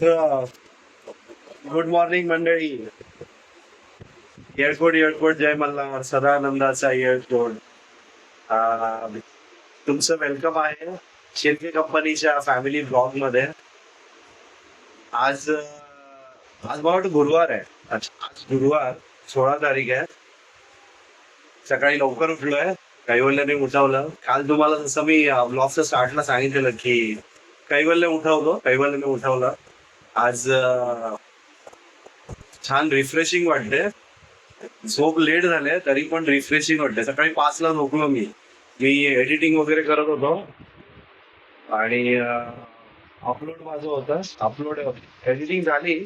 Good morning मंडळी. Airport airport जय Malhar, सदानंदाचा airport. तुमचं welcome आहे शिर्के कंपनीच्या फॅमिली ब्लॉग मध्ये. आज आज मला वाटतं गुरुवार आहे. आज गुरुवार 16 तारीख आहे. सकाळी लवकर उठलोय. कैवल्याने उठवलं. काल तुम्हाला जसं मी ब्लॉगच्या स्टार्टला सांगितलेलं की कैवल्याने उठवलं. आज छान रिफ्रेशिंग वाटते. झोप लेट झाले तरी पण रिफ्रेशिंग वाटते. सकाळी 5ला झोपलो मी. एडिटिंग वगैरे करत होतो आणि अपलोड माझं होतं. एडिटिंग झाली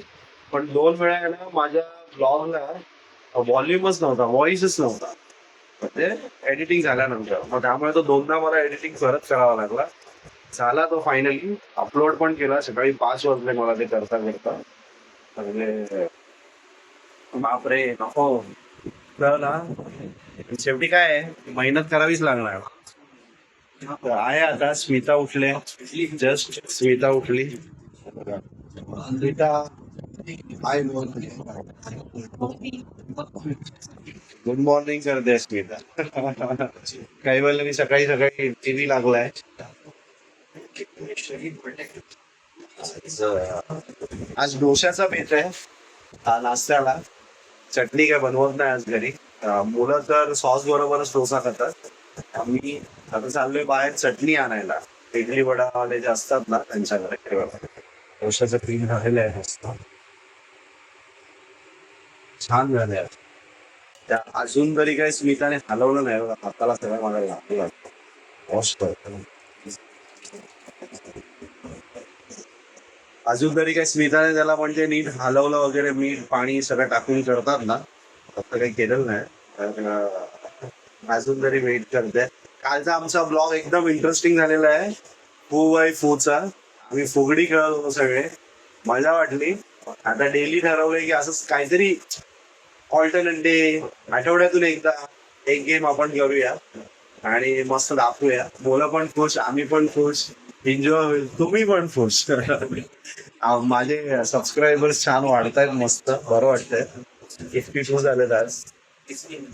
पण 2 वेळा आहे ना माझ्या ब्लॉगला व्हॉल्यूमच नव्हता, व्हॉइसच नव्हता. म्हणजे एडिटिंग झाल्यानंतर मग त्यामुळे तो 2दा मला एडिटिंग परत करावा लागला. झाला तो फायनली. अपलोड पण केला. सकाळी 5 वाजले मला ते करता करता. म्हणजे बापरे नको ना. शेवटी काय आहे, मेहनत करावीच लागणार. आहे आता स्मिता उठले. जस्ट स्मिता उठली. स्मिता हाय गुड मॉर्निंग करते स्मिता. काही वेळेला मी सकाळी सकाळी टीव्ही लागलाय. आज डोश्याचा बेत आहे नाश्त्याला. चटणी काय बनवत नाही आज घरी. मुलं तर सॉस बरोबरच डोसा खातात. आम्ही आता चाललोय बाहेर चटणी आणायला. इडली वडावाले जे असतात ना त्यांच्याकडे डोशाचं पीठ झालेलं आहे मस्त. छान झालंय. त्या अजून तरी काही स्मिताने हलवलं नाही. हाताला सगळं मला लागलं. वॉश करतो. अजून तरी काही स्मिताने त्याला म्हणजे नीट हलवलं वगैरे, मीठ पाणी सगळं टाकून करतात ना, फक्त काही केलेलं नाही. तर अजून तरी वेट करते. कालचा आमचा ब्लॉग एकदम इंटरेस्टिंग झालेला आहे. फू बाय फूचा. आम्ही फुगडी खेळत होतो सगळे. मजा वाटली. आता डेली ठरवलंय की असंच काहीतरी ऑल्टरनेट डे, आठवड्यातून एकदा एक गेम आपण करूया आणि मस्त दाखवूया. मुलं पण खुश, आम्ही पण खुश, एन्जॉय होईल, तुम्ही पण खुश. माझे सबस्क्रायबर्स छान वाढतायत. मस्त बरं वाटतंय. 52 झालेत आज.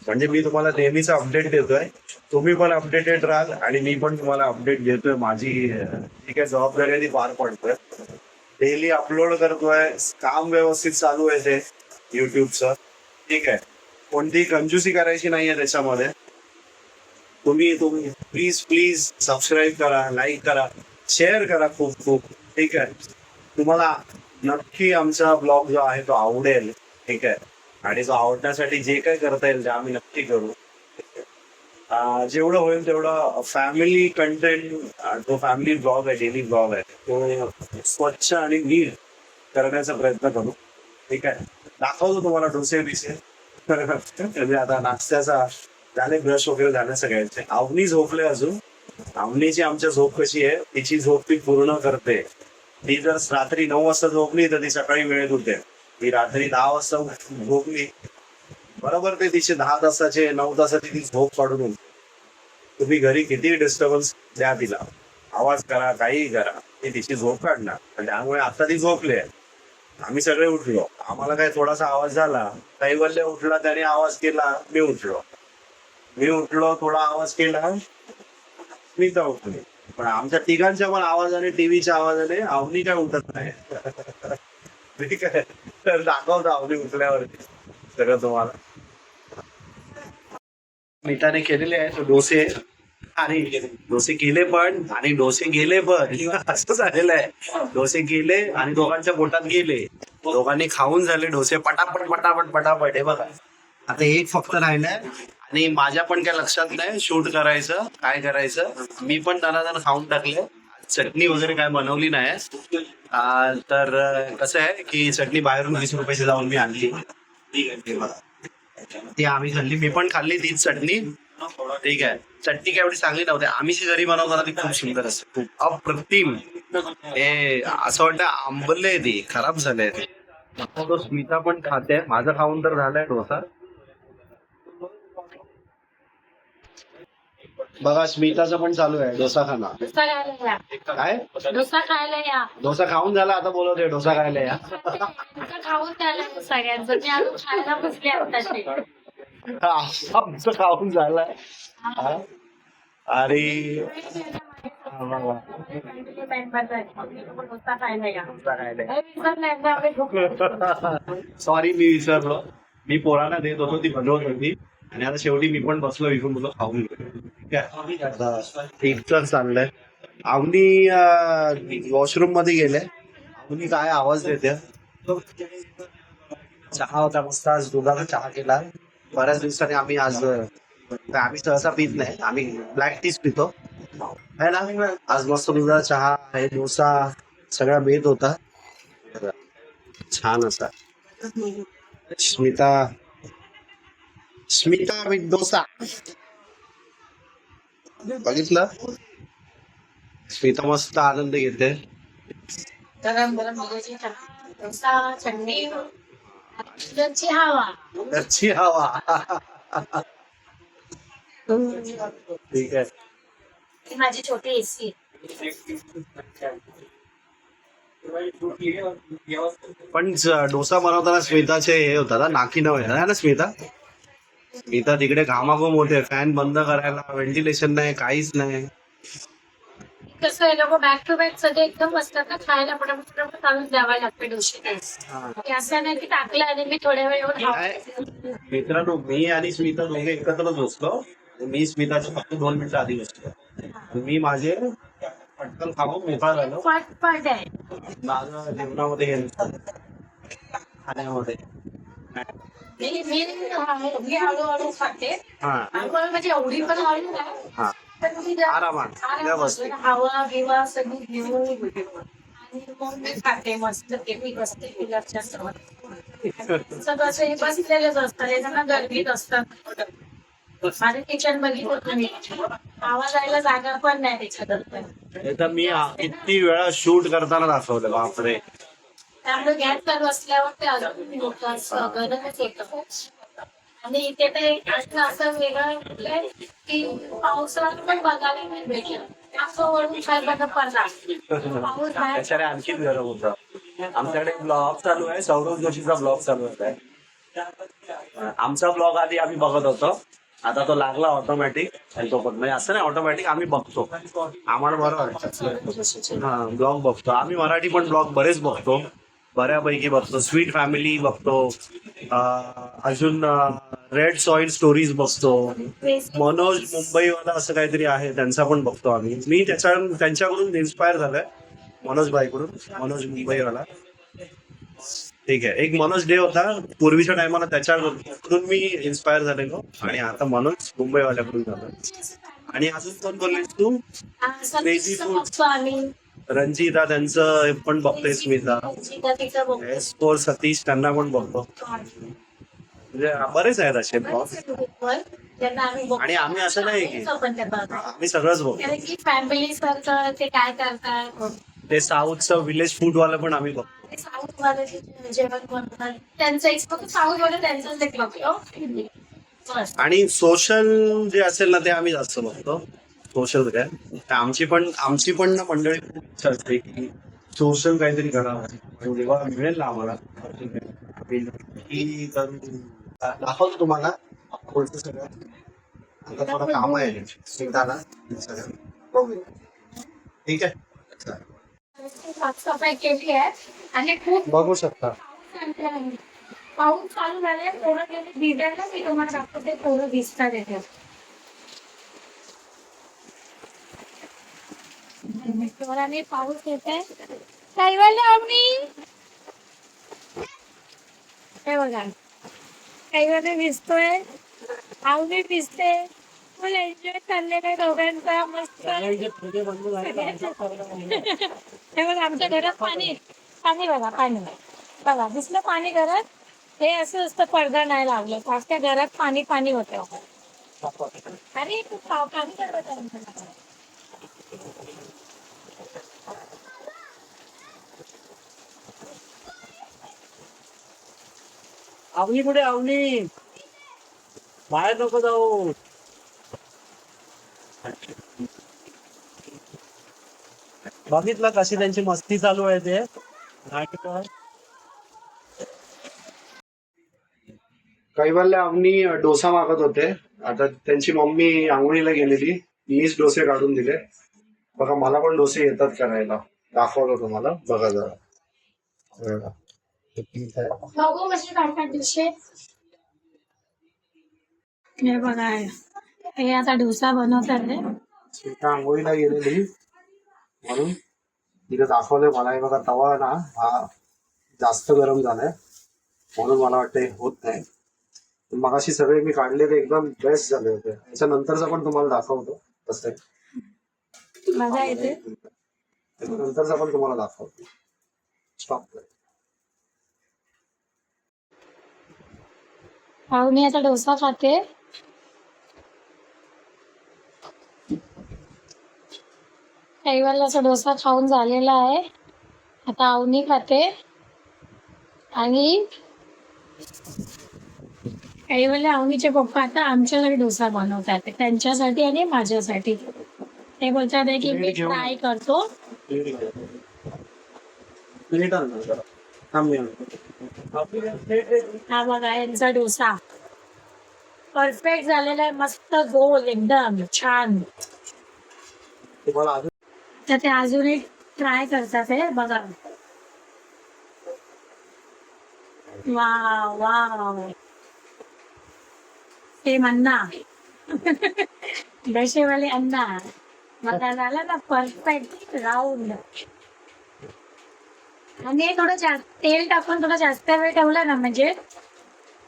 म्हणजे मी तुम्हाला नेहमीच अपडेट देतोय. तुम्ही पण अपडेटेड राहाल आणि मी पण तुम्हाला अपडेट देतोय. माझी जी काय जबाबदारी आहे ती पार पडतोय. डेली अपलोड करतोय. काम व्यवस्थित चालू आहे ते युट्यूबचं. ठीक आहे. कोणतीही कंजूसी करायची नाहीये त्याच्यामध्ये. तुम्ही प्लीज प्लीज सबस्क्राईब करा, लाईक करा, शेअर करा खूप खूप. ठीक आहे. तुम्हाला नक्की आमचा ब्लॉग जो आहे तो आवडेल. ठीक आहे. आणि तो आवडण्यासाठी जे काही करता येईल ते आम्ही नक्की करू. जेवढं होईल तेवढं फॅमिली कंटेंट, जो फॅमिली ब्लॉग आहे, डेली ब्लॉग आहे, तो स्वच्छ आणि नीट करण्याचा प्रयत्न करू. ठीक आहे. दाखवतो तुम्हाला डोसे बिसे. म्हणजे आता नाश्त्याचा झाले, ब्रश वगैरे झाले सगळ्यांचे. अवनी झोपले अजून. अवनीची आमच्या झोप कशी आहे, तिची झोप ती पूर्ण करते. ती जर रात्री 9 वाजता झोपली तर ती सकाळी वेळेत उठते. ती रात्री 10 वाजता झोपली बरोबर ते तिचे 10 तासाचे 9 तासाची ती झोप काढून उठते. तुम्ही घरी किती डिस्टर्बन्स द्या तिला, आवाज करा, काहीही करा, ती तिची झोप काढणार. त्यामुळे आता ती झोपली आहे. आम्ही सगळे उठलो. आम्हाला काही थोडासा आवाज झाला, कैवल्य उठला, त्याने आवाज केला, मी उठलो, थोडा आवाज केला, स्मिता उठली. पण आमच्या तिघांच्या पण आवाजाने, टीव्हीच्या आवाजाने अवनी काय उठत नाही. ठीक आहे. तर दाखवतो अवनी उठल्यावरती सगळं तुम्हाला. मिठाने केलेले आहे डोसे. आणि डोसे केले पण आणि डोसे गेले पण. असं झालेलं आहे. डोसे गेले आणि दोघांच्या पोटात गेले. दोघांनी खाऊन झाले डोसे पटापट पटापट पटापट. हे बघा आता एक फक्त राहिलंय. आणि माझ्या पण काय लक्षात नाही शूट करायचं काय करायचं. मी पण जण खाऊन टाकले. चटणी वगैरे काय बनवली नाही. तर कसं आहे की चटणी बाहेरून 20 रुपयाची जाऊन मी आणली. ती आम्ही खाल्ली. मी पण खाल्ली तीच चटणी. ठीक आहे. चटणी काय एवढी चांगली नव्हती. आम्ही जी घरी बनवताना ती खूप सुंदर असते, खूप अप्रतिम. हे असं वाटतं आंबले, ती खराब झालंय ते. तो स्मिता पण खाते. माझं खाऊन तर झालंय डोसा. बघा स्मिताचं पण चालू आहे डोसा खाना. डोसा खायला या. काय डोसा खायला या. डोसा खाऊन झाला आता बोलवते डोसा खायला या. डोसा खाऊन द्यायला सगळ्यांचं. मी अजून खायला बसले आताशी. आमचं खाऊन झालंय. हा? अरे डोसा खायला या. डोसा खायला या. विसरलाय ना आम्ही खूप. सॉरी मी विसरलो. मी पोरांना देत होतो ती बनवत होती आणि आता शेवटी मी पण बसलो विकून बोललो खाऊन इतकं चाललंय. अवनी वॉशरूम मध्ये गेले. अवनी काय आवाज देते. चहा होता मस्त आज दुधाचा चहा केला. बऱ्याच दिवसांनी आम्ही आज आम्ही सहसा पित नाही आम्ही ब्लॅक टीच पितो है ना. आज मस्त दुधाचा चहा हे डोसा सगळा बेत होता छान असा. स्मिता स्मिता विथ डोसा बघितलं. स्मिता मस्त आनंद घेते. गरम गरम डोसा चटणी घरची हवा. घरची हवा. ठीक आहे. ही माझी छोटी एसी. पण डोसा बनवताना स्मिताचे हे होता ना नाकी नव्हे ना स्मिता. स्मिता तिकडे घामाघूम होते. फॅन बंद करायला व्हेंटिलेशन नाही काहीच नाही. कसं आहे लोक बॅक टू बॅक सगळे एकदम असतात ना खायला पटापट चालून द्यावा लागते डोसे. असं नाही की टाकलं आणि मी थोड्या वेळ येऊन मित्रांनो मी आणि स्मिता दोघे एकत्रच बसलो. मी स्मिताच्या फक्त 2 मिनिटं आधी बसलो. मी माझे पटकन खाऊन मोकळा झालो. पट आहे माझं जेवणामध्ये हे खाण्यामध्ये मी हळूहळू खाते. हा हळूहळू म्हणजे एवढी पण हळू नाही. हा पण मी आरामात व्यवस्थित. हवा बिवा सगळी घेऊन आणि मग मी खाते मस्त मी बसते गुलाबच्या सगळं असं हे बसलेलेच असतात. हे जण गर्दीत असतात. माझं किचन बघितलं मी आवाज यायला जागा पण नाही त्याच्यात. मी किती वेळा शूट करताना दाखवलं बापरे. त्यामुळे गॅस चालू असल्यावर ते अजून मोठं गरजच येतं. आणि इथे तर असं वेगळं की पावसाळ्यात पण बघायला नाही भेटलं. असं वळून खायला पडला पाऊस बाहेर. त्याच्याने आणखीन गरम होतं. आमच्याकडे ब्लॉग चालू आहे. सौरभ जोशीचा ब्लॉग चालू आहे. आमचा ब्लॉग आधी आम्ही बघत होतो. आता तो लागला ऑटोमॅटिक आणि तो पण म्हणजे असं नाही ऑटोमॅटिक आम्ही बघतो. आम्हाला बरं वाटतं. हा ब्लॉग बघतो आम्ही. मराठी पण ब्लॉग बरेच बघतो. बऱ्यापैकी बघतो. स्वीट फॅमिली बघतो. अजून रेड सॉइल स्टोरीज बघतो. मनोज मुंबईवाला असं काहीतरी आहे त्यांचा पण बघतो आम्ही. मी त्यांच्याकडून इन्स्पायर झालोय. मनोज भाईकडून. मनोज मुंबईवाला ठीक आहे. एक मनोज डे होता पूर्वीच्या टायमाला त्याच्याकडून मी इन्स्पायर झालेलो आणि आता मनोज मुंबईवाल्याकडून झालो. आणि अजून कोण बोललीस तू. क्रेझी फूड रंजिता त्यांचं पण बघते. स्मिता S4 सतीश त्यांना पण बघतो. म्हणजे बरेच आहेत असे ब्लॉग. आणि आम्ही असं नाही की आम्ही सगळंच बघतो. फॅमिली सारखं ते काय करतात. ते साऊथचं विलेज फूड वाला पण आम्ही बघतो. साऊथ वाले जेवण बनवतात त्यांचं एक फक्त साऊथ वाले त्यांचंच एक बघतो. आणि सोशल जे असेल ना ते आम्ही जास्त बघतो. सोशल काय आमची पण ना मंडळी खूप इच्छा असते की सोशल काहीतरी करावं. जेव्हा मिळेल ना आम्हाला की दाखवतो तुम्हाला पुढचं सगळं. आता थोडं काम आहे स्मिताला सगळं. ठीक आहे. साफसफाई केली आहे आणि खूप बघू शकता. पाऊस चालू झाले. थोडं गेले भिजायला मी तुम्हाला दाखवते. थोडं भिजतात येते. जोराने पाऊस येते. कैवाले आम्ही हे बघा कैवाले भिजतोय. आवडी भिजते. फुल एन्जॉय चाललेला आहे दोघांचा मस्त. हे बघा आमच्या घरात पाणी बघा पाणी बघा दिसलं पाणी घरात. हे असं असतं पडदा नाही लावलं त्या घरात पाणी होतं. अरे पाणी करत अवनी कुठे अवनी बाहेर नको जाऊ. बघितलं कशी त्यांची मस्ती चालू आहे ते नाटक. कैवल्य अवनी डोसा मागत होते. आता त्यांची मम्मी आंघोळीला गेलेली, मीच डोसे काढून दिले. बघा मला पण डोसे येतात करायला, दाखवलं तुम्हाला. बघा जरा बघा. हे पीठ आहे. बघू कशी काढतात डिशे. हे बघा हे आता डोसा बनवतात ते. सीता आंघोळीला गेलेली म्हणून तिथे दाखवलंय मला. हे बघा तवा ना हा जास्त गरम झालाय म्हणून मला वाटतं हे होत नाही. मगाशी सगळे मी काढले ते एकदम बेस्ट झाले होते. त्याच्यानंतरचं पण तुम्हाला दाखवतो तसं. मजा येते. त्याच्यानंतरचं पण तुम्हाला दाखवतो. स्टॉप कर. मी आता डोसा खाते. कैवल्याचा डोसा खाऊन झालेला आहे. आता अवनी खाते आणि कैवल्य अवनीचे पप्पा आता आमच्यासाठी डोसा बनवतात, त्यांच्यासाठी आणि माझ्यासाठी. ते बोलतात आहे की मी ट्राय करतो. प्लेट आण ना जरा. थांब मी आणतो. हा बघा यांचा डोसा परफेक्ट झालेला आहे, मस्त गोल एकदम छान. तुम्हाला अजून तर ते अजूनही ट्राय करतात आहे बघा. Wow wow. ते अन्ना दशेवाले अन्ना मला झालं ना परफेक्ट राऊंड. आणि थोडं जास्त तेल टाकून थोडं जास्त वेळ ठेवला ना म्हणजे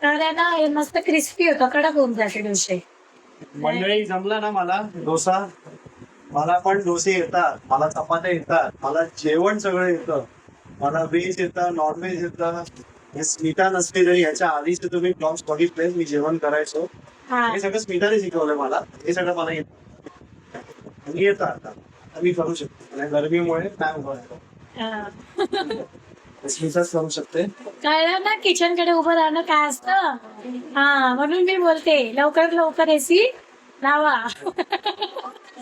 तर आहे ना हे मस्त क्रिस्पी होतं, कडक होऊन जाते डोसे. मंडळी जमला ना मला डोसा. मला पण डोसे येतात, मला चपात्या येतात, मला जेवण सगळं येतं. मला व्हेज येतं, नॉनव्हेज येतं. हे स्मिता नसते तरी ह्याच्या आधीच तुम्ही ब्लॉग्स बघितले मी जेवण करायचो. हा हे सगळं स्मिताने शिकवलंय मला. हे सगळं मला येतं आता मी करू शकतो. आणि गरमीमुळे नाही उभं राहिलो. स्मिताच करू शकते. कळलं ना किचन कडे उभं राहणं काय असतं. हा म्हणून मी बोलते लवकर लवकर एसी लावा.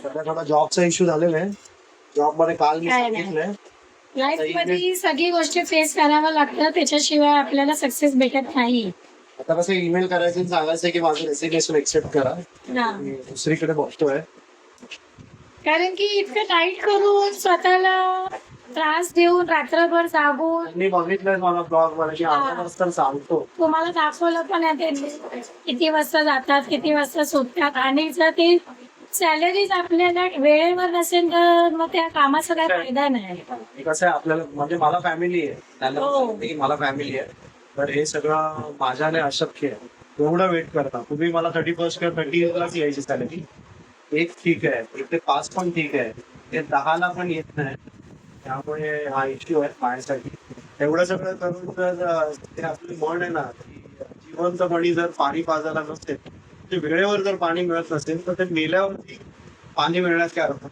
सध्या थोडा जॉबचा इश्यू झालेला आहे. जॉब मध्ये काल मी काय नाही. सांगितलंय लाईफ मध्ये सगळी गोष्टी फेस कराव्या लागतात, त्याच्याशिवाय आपल्याला सक्सेस भेटत नाही. आता कसं ईमेल करायचं सांगायचं की माझं रेसिग्नेशन एक्सेप्ट करा. हा. मी दुसरीकडे बघतोय. कारण की इतकं टाईट करून स्वतःला त्रास देऊन रात्रभर जागून मी बघितलंय मला ब्लॉग मध्ये की अर्धा तास तर सांगतो. तुम्हाला दाखवलं पण आहे ते किती वाजता जातात किती वाजता सुटतात. आणि जर ते सॅलरीज आपल्याला वेळेवर नसेल तर मग त्या कामाचा काय फायदा नाही. कसं आहे आपल्याला म्हणजे मला फॅमिली आहे, त्यांना हो. सांगते की मला फॅमिली आहे. तर हे सगळं माझ्याने अशक्य आहे. एवढं वेट करता तुम्ही. मला 31 किंवा 30 यायची सॅलरी. एक ठीक आहे, 1 ते 5 पण ठीक आहे, ते 10ला पण येत नाही. त्यामुळे हा इश्यू आहे माझ्यासाठी. एवढं सगळं करून जर ते आपली म्हण आहे ना की जिवंतपणी जर पाणी पाजायला नसेल, ते वेळेवर जर पाणी मिळत नसेल तर ते मेल्यावरती पाणी मिळण्यात काय अर्थ.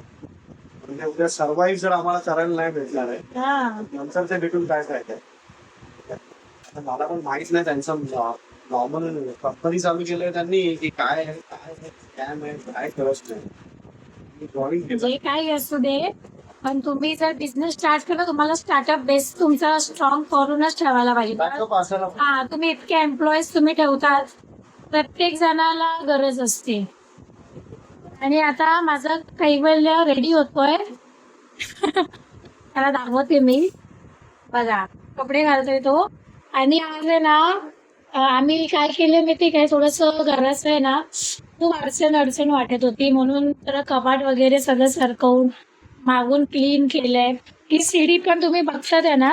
म्हणजे उद्या सर्वाईव्ह जर आम्हाला करायला नाही भेटणार आहे हा नंतर ते भेटून काय फायदा आहे. आता मला पण माहित नाही त्यांचं नॉर्मल कंपनी चालू केलंय त्यांनी की काय आहे काय स्कॅम आहे काय करत नाही. ड्रॉइंग जे काही असू दे, पण तुम्ही जर बिझनेस स्टार्ट केला तुम्हाला स्टार्टअप बेस तुमचा स्ट्रॉंग करूनच ठेवायला पाहिजे. बॅकअप असायला हा तुम्ही इतके एम्प्लॉईज तुम्ही ठेवतात, प्रत्येक जणाला गरज असते. आणि आता माझा कैवल्य रेडी होतोय. त्याला दाखवते मी. बघा कपडे घालतोय तो. आणि आज आहे ना आम्ही काय केलं माहिती काय, थोडस घराचं आहे ना खूप अडचण वाटत होती म्हणून तर कपाट वगैरे सगळं सरकवून मागून क्लीन केलंय. ही सीडी पण तुम्ही बघतात आहे ना,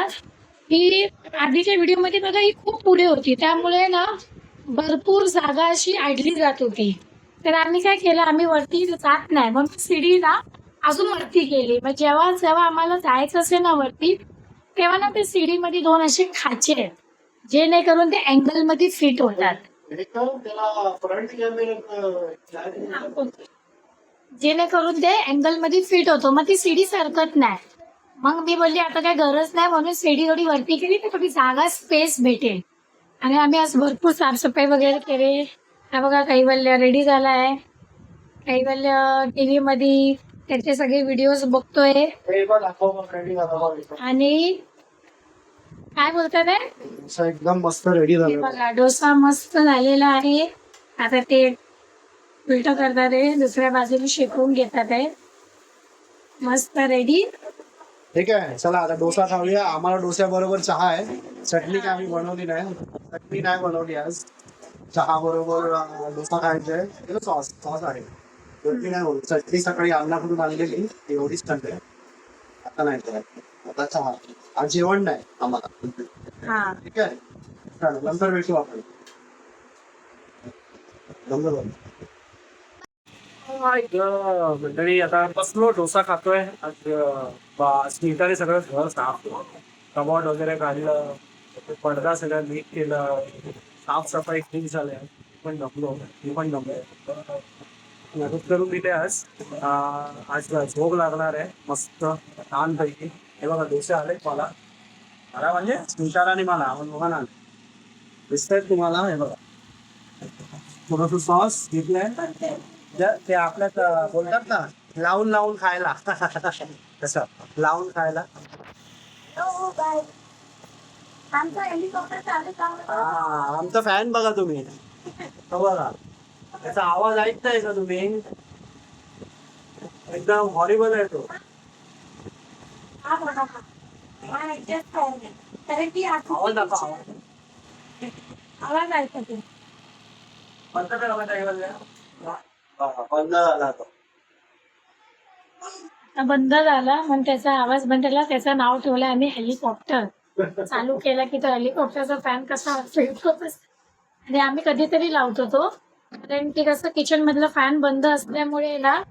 ही आधीच्या व्हिडिओ मध्ये बघा ही खूप पुढे होती, त्यामुळे ना भरपूर जागा अशी अडली जात होती. तर आम्ही काय केलं, आम्ही वरती जात नाही म्हणून सीडी ना अजून वरती केली. मग जेव्हा जेव्हा आम्हाला जायचं असेल ना वरती, तेव्हा ना ते सीडी मध्ये 2 असे खाचे आहेत जेणेकरून ते अँगल मध्ये फिट होतात. जेणेकरून ते अँगल मध्ये फिट होतो, मग ती सीडी सरकत नाही. मग मी बोलली आता काय गरज नाही म्हणून सीडी थोडी वरती केली तर थोडी जागा स्पेस भेटेल. आणि आम्ही आज भरपूर साफसफाई वगैरे केली. हा बघा कैवल्य रेडी झालाय. कैवल्य टीव्ही मध्ये त्याचे सगळे व्हिडिओज बघतोय. हे बघ दाखव मग ready झालं बघ. आणि काय बोलतात आहे, डोसा एकदम मस्त रेडी हे झालं. बघा डोसा मस्त झालेला आहे. आता ते उलट करतात आहे, दुसऱ्या बाजूने शेकून घेतात आहे. मस्त रेडी. ठीक आहे, चला आता डोसा खाऊया. आम्हाला डोस्या बरोबर चहा आहे. चटणी काय आम्ही बनवली नाही, चटणी नाही बनवली आज. चहा बरोबर डोसा खायचा आहे. सॉस सॉस आहे, चटणी नाही बनवली. चटणी सकाळी अन्नाकडून आणलेली एवढीच खाते, आता नाही करत. आता चहा. आज जेवण नाही आम्हाला. हा ठीक आहे, चालेल, नंतर भेटू आपण. नंबर मंडळी आता बसलो डोसा खातोय. आज नीटाने सगळं घर साफ कबॉर्ड वगैरे काढलं, पडदा सगळं नीट केलं, साफसफाई खूप झाल्या. पण जमलो, मी पण जमलो, मदत करून दिले. आज झोप लागणार आहे मस्त छानपैकी. हे बघा डोसे आलेत मला मला म्हणजे स्वीकाराने मला बघा ना, दिसतंय तुम्हाला. हे बघा थोडंसं सॉस घेतलंय, ते आपल्यात बोलतात ना लावून लावून खायला तसं लावून खायला. आमचा फॅन बघा तुम्ही, तो बघा त्याचा आवाज ऐकताय का तुम्ही? एकदम हॉरिबल आहे तो. आवाज दाखवा, आवाज ऐकतो. बंद करा बंद झाला तो. बंद झाला मग त्याचा आवाज बंद झाला. त्याचं नाव ठेवलं आम्ही हेलिकॉप्टर. चालू केला की तो हेलिकॉप्टरचा फॅन कसा फिरतो आणि आम्ही कधीतरी लावतो तो. कारण की कसं किचन मधलं फॅन बंद असल्यामुळे ना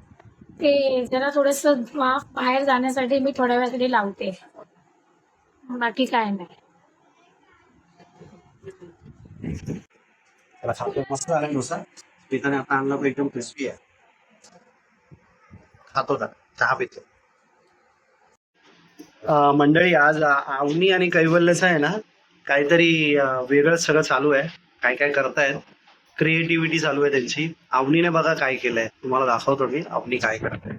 ते जरा थोडस वाफ बाहेर जाण्यासाठी मी थोड्या वेळासाठी लावते, बाकी काय नाही. त्याला खातो मस्त झाला डोसा. पिताने आता आणला तर एकदम क्रिस्पी आहे. खातो का चहा पितो. मंडळी आज अवनी आणि कैवल्यचं आहे ना काहीतरी वेगळं सगळं चालू आहे. काय काय करतायत, क्रिएटिव्हिटी चालू आहे त्यांची. अवनीने बघा काय केलंय, तुम्हाला दाखवतो मी अवनी काय करते.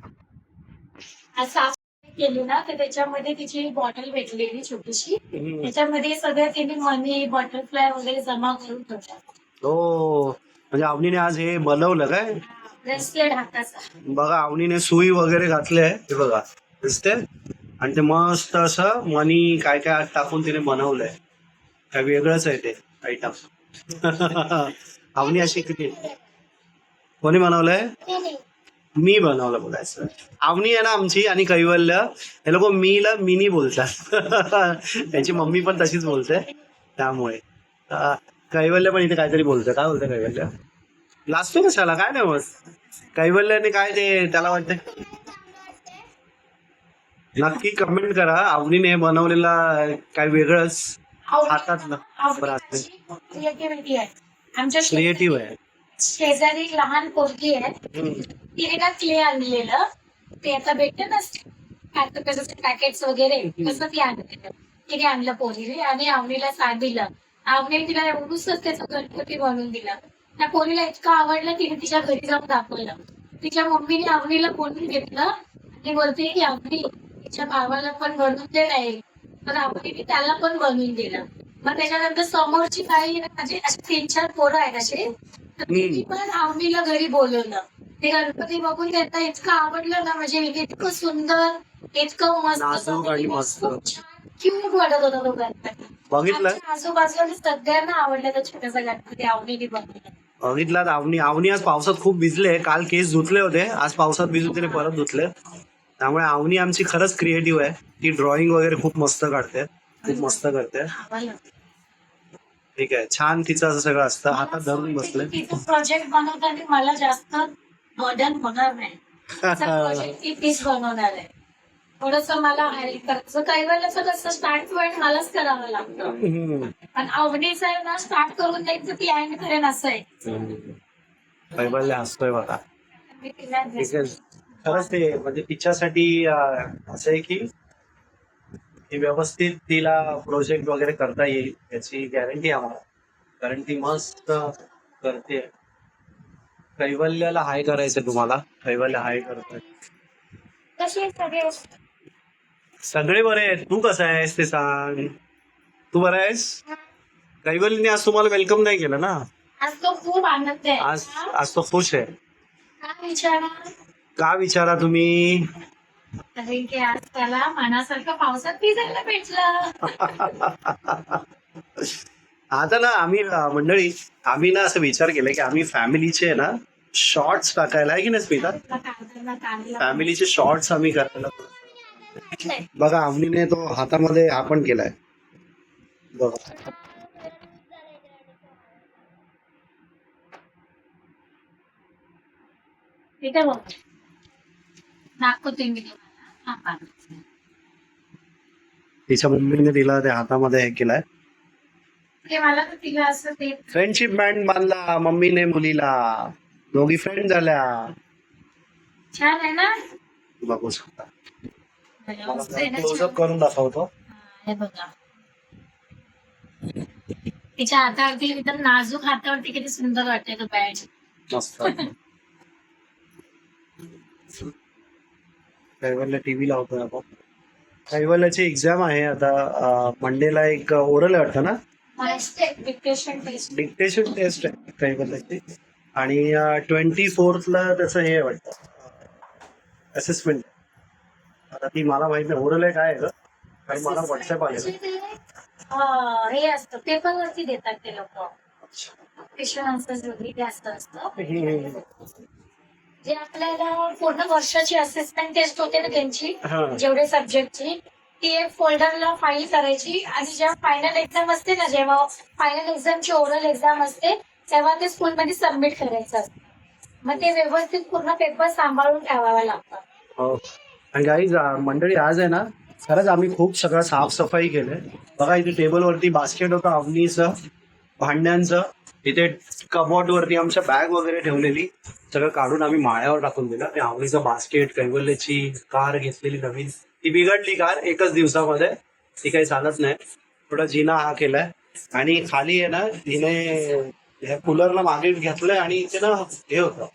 आज साफ केली ना तर त्याच्यामध्ये तिची बॉटल भेटलेली छोटीशी, त्याच्यामध्ये सगळं तिने मनी बटरफ्लाय वगैरे जमा करून ठेवतात. हो, म्हणजे अवनीने आज हे बनवलं काय ब्रेसलेट हाताचा. बघा. अवनीने सुई वगैरे घातले, हे बघा दिसते. आणि ते मस्त असं मनी काय काय आत टाकून तिने बनवलंय. काय वेगळंच आहे ते आयटम. अवनी अशी किती, कोणी बनवलंय? मी बनवलं बघायचं. अवनी आहे ना आमची आणि कैवल्य हे लोक मीला मिनी बोलतात. त्यांची मम्मी पण तशीच बोलते, त्यामुळे कैवल्य पण इथे काहीतरी बोलतोय. काय बोलतोय कैवल्य? लाजतो कशाला? काय नाही मस्त. कैवल्याने काय ते त्याला वाटतंय. नक्की कमेंट करा, अवनीने हे बनवलेला काय वेगळंच हातातलं क्रिएटिव्हिटी आहे. आमच्या क्रिएटिव्ह आहे. शेजारी एक लहान पोरगी आहे, तिने ना क्ले आणलेलं. ते आता भेटत असते पॅकेट्स वगैरे, तसं ती आणलेलं. तिने आणलं पोरीने आणि आवडीला सांगितलं. आवडीने तिला एवढंच त्याचा गणपती बनवून दिला. त्या पोरीला इतकं आवडलं, तिने तिच्या घरी जाऊन दाखवलं. तिच्या मम्मीने आवडीला बोलून घेतलं आणि बोलते की आवडी तिच्या भावाला पण बनवून दे नाही, तर आवडीने त्याला पण बनवून दिलं. मग त्याच्यानंतर समोरची काही म्हणजे असे 3-4 पोरं आहेत असे, तर तिने पण आवडीला घरी बोलवलं. ते गणपती बघून त्यांना इतकं आवडलं ना, म्हणजे इतकं सुंदर, इतकं नाजूक आणि मस्त. क्यूट वाटत होता तो गणपती. बघितलं आमच्या आजूबाजूला सगळ्यांना आवडलं तो छोटासा गणपती आवडीने बनवला. बघितलं. अवनी आज पावसात खूप भिजले. काल केस धुतले होते, आज पावसात भिजून तिने परत धुतले. त्यामुळे अवनी आमची खरंच क्रिएटिव्ह आहे. ती ड्रॉइंग वगैरे खूप मस्त काढते, खूप मस्त करते. ठीक आहे, छान तिचं असं सगळं असतं. हातात धरून बसले. तिचं प्रोजेक्ट बनवताना मला जास्त बर्डन होणार नाही. प्रोजेक्ट ती तीच बनवणार आहे. थोडस मला हेल्प करायचं. काही वेळेला कसं स्टार्ट पॉईंट मलाच करावं लागतं, पण आवडीचं आहे ना, स्टार्ट करून द्यायचं ती एंड करेन असं आहे. कैवल्य हसतोय बघा. मी तिला खरंच ते म्हणजे तिच्यासाठी असं आहे की ती व्यवस्थित तिला प्रोजेक्ट वगैरे करता येईल याची गॅरंटी आम्हाला, कारण ती मस्त करते. कैवल्याला हाय करायचं तुम्हाला. कैवल्य हाय करतोय. कशी आहे सगळे? सगळे बरे आहेत. तू कसा आहेस ते सांग. तू बरा आहेस? कैवलीने आज तुम्हाला वेलकम नाही केलं ना. आज तो खूप आनंद आहे. आज आज तो खुश आहे. काय विचारा? का विचारा तुम्ही. कारण की आज त्याला मनासारखं पावसात भिजायला भेटलं. आता ना आम्ही मंडळी आम्ही ना असं विचार केला की आम्ही फॅमिलीचे ना शॉर्ट्स टाकायला आहे की नाही स्मिता. फॅमिलीचे शॉर्ट्स आम्ही करायला. बघा अवनीने तो हातामध्ये हा पण केलाय बघा. इथे बघ दाखवते मी तुम्हाला. तिच्या मम्मीने तिला त्या हातामध्ये हे केलाय. ते मला तर तिला असं ते फ्रेंडशिप बँड बांधला मम्मीने मुलीला. दोघी फ्रेंड झाल्या. छान आहे ना. बघू शकता. मस्त आहे ना, क्लोजअप छान. करून दाखवतो. हे बघा तिच्या हातावरती एकदम नाजूक हातावरती किती सुंदर वाटते तो बॅट. मस्त. कैवल्य टीव्ही लावतोय आपण. कैवल्याची एक्झाम आहे आता. मंडेला एक ओरल वाटतं ना. Dictation taste. डिक्टेशन टेस्ट आहे कैवल्याची. आणि 24th त्याचं हे आहे वाटतं असेसमेंट. आता ती मला माहित नाही ओरल आहे काय आहे कारण मला व्हॉट्सअप आले. हे असतं पेपर वरती देतात ते लोक. क्वेश्चन आन्सर्स वगैरे जास्त असतं. जे आपल्याला पूर्ण वर्षाची असेसमेंट टेस्ट होते ना त्यांची जेवढे सब्जेक्टची ती एक फोल्डरला फाईल करायची आणि जेव्हा फायनल एक्झाम असते ना जेव्हा फायनल एक्झामची ओरल एक्झाम असते तेव्हा ते स्कूलमध्ये सबमिट करायचं असतं. मग ते व्यवस्थित पूर्ण पेपर सांभाळून ठेवावा लागतं. हो. आणि काही मंडळी आज आहे ना खरंच आम्ही खूप सगळं साफसफाई केलंय. बघा इथे टेबलवरती बास्केट होतं अवनीचं भांड्यांचं. इथे कबॉर्ड वरती आमच्या बॅग वगैरे ठेवलेली सगळं काढून आम्ही माळ्यावर टाकून दिलं. ते आवडीचं बास्केट कैवल्याची कार घेतलेली नवीन ती बिघडली कार एकच दिवसामध्ये. ती काही चालत नाही. थोडा जिना हा केलाय. आणि खाली आहे ना हिने कूलरला मागे घेतलंय आणि इथे ना हे होतं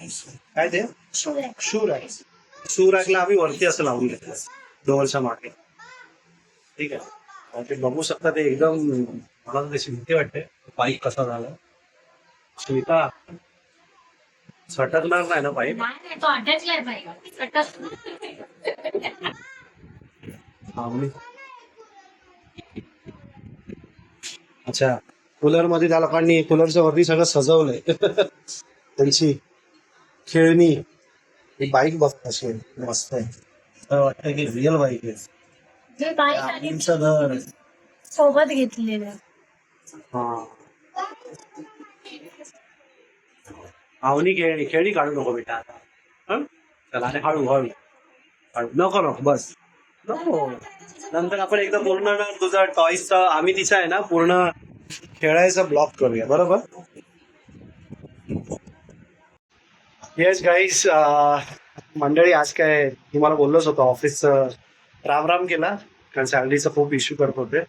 काय ते शू रॅकला आम्ही वरती असं लावून घेतलं डोअरच्या मागे. ठीक आहे. ते बघू शकता ते एकदम मला तशी भीती वाटते पाईप कसा झाला. स्मिता सटकणार नाही ना पाईप. नाही तो अटॅचलाय पाहिजे. अच्छा कूलर मध्ये त्या लोकांनी कूलरच्या वरती सगळं सजवलंय. त्यांची खेळणी. ही बाईक बघ कशी मस्त आहे. वाटतं की रिअल बाईक आहे. जे बाईक आणि आमचं घर. सोबत घेतलेलं. हा आवनी खेळणी काढू नको बेटा आता. हं? चला आणि हळू हळू हळू नको बस नको. नंतर आपण एकदा पूर्ण तुझा टॉयचा आम्ही तिचा आहे ना पूर्ण खेळायचा ब्लॉक करूया बरोबर. येस गाईज मंडळी आज काय तुम्हाला बोललोच होतो ऑफिसचं राम केला कारण सॅलरीचा खूप इश्यू करत होते.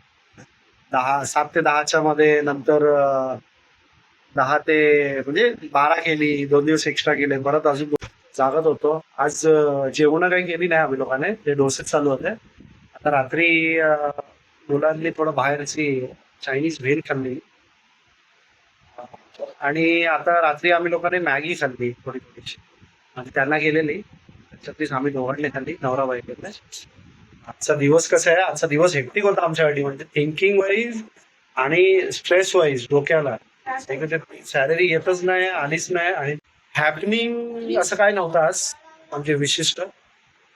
7 ते 10च्या मध्ये नंतर 10 ते म्हणजे 12 केली. 2 दिवस एक्स्ट्रा केले परत अजून जागत होतो. आज जेवण काही केली नाही आम्ही लोकांनी. ते डोसे चालू होते. आता रात्री मुलांनी थोडं बाहेरची चायनीज भेल खाल्ली आणि आता रात्री आम्ही लोकांनी मॅगी खाल्ली थोडीशी आणि त्यांना गेलेली त्याच्यातलीच आम्ही दोघांनी खाल्ली नवरा बायकोने. आजचा दिवस कसा आहे आजचा दिवस हेक्टिक होता आमच्यासाठी म्हणजे थिंकिंग वाईज आणि स्ट्रेस वाईज डोक्याला. सॅलरी येतच नाही आलीच नाही आणि हॅपनिंग असं काय नव्हतं आज म्हणजे विशिष्ट.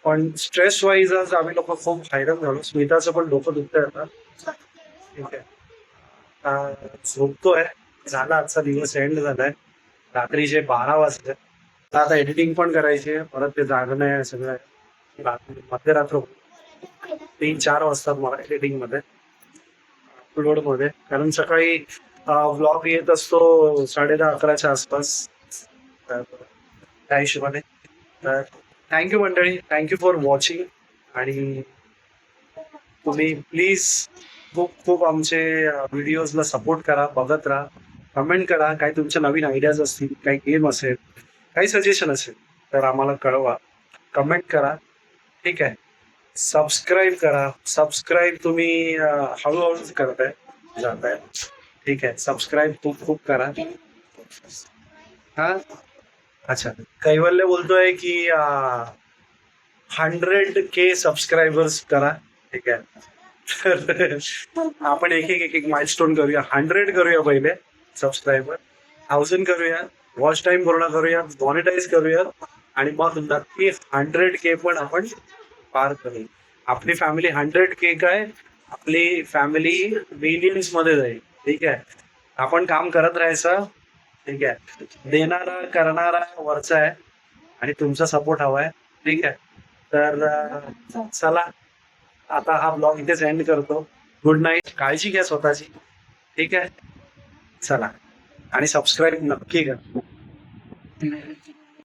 पण स्ट्रेस वाईज आज आम्ही लोक खूप हैराण झालो. स्मिताचं पण डोकं दुखतंय आता. ठीक आहे झोपतोय. झाला आजचा दिवस एंड झालाय. रात्रीचे 12 वाजले. आता एडिटिंग पण करायची परत ते जागणं आहे सगळं. मध्यरात्र 3-4 वाजतात मला एडिटिंग मध्ये अपलोड मध्ये कारण सकाळी व्लॉग येत असतो 10:30-11च्या आसपास. त्या हिशोबाने तर थँक्यू मंडळी. थँक्यू फॉर वॉचिंग आणि तुम्ही प्लीज खूप आमचे व्हिडिओजला सपोर्ट करा. बघत राहा. कमेंट करा. काही तुमच्या नवीन आयडियाज असतील काही गेम असेल काही सजेशन असेल तर आम्हाला कळवा. कमेंट करा. ठीक आहे. सबस्क्राईब करा. सबस्क्राईब तुम्ही हळूहळूच करताय जाताय. ठीक आहे. सबस्क्राईब खूप खूप करा. हा अच्छा, कैवल्य बोलतोय की 100K सबस्क्रायबर्स करा. ठीक आहे. तर आपण एक एक एक माइलस्टोन करूया. 100 करूया पहिले सबस्क्रायबर, 1000 करूया, वॉच टाइम पूर्ण करूया, मॉनिटाईज करूया आणि मग नक्की 100K पण आपण पार करू. आपली फॅमिली 100K काय, आपली फॅमिली मिलियन्स मध्ये जाईल. ठीक आहे. आपण काम करत राहायचं. ठीक आहे. देणारा करणारा वरचा आहे आणि तुमचा सपोर्ट हवाय. ठीक आहे. तर चला, आता हा ब्लॉग इथेच एंड करतो. Good night. काळजी घ्या स्वतःची. ठीक आहे. चला, आणि सबस्क्राईब नक्की करा.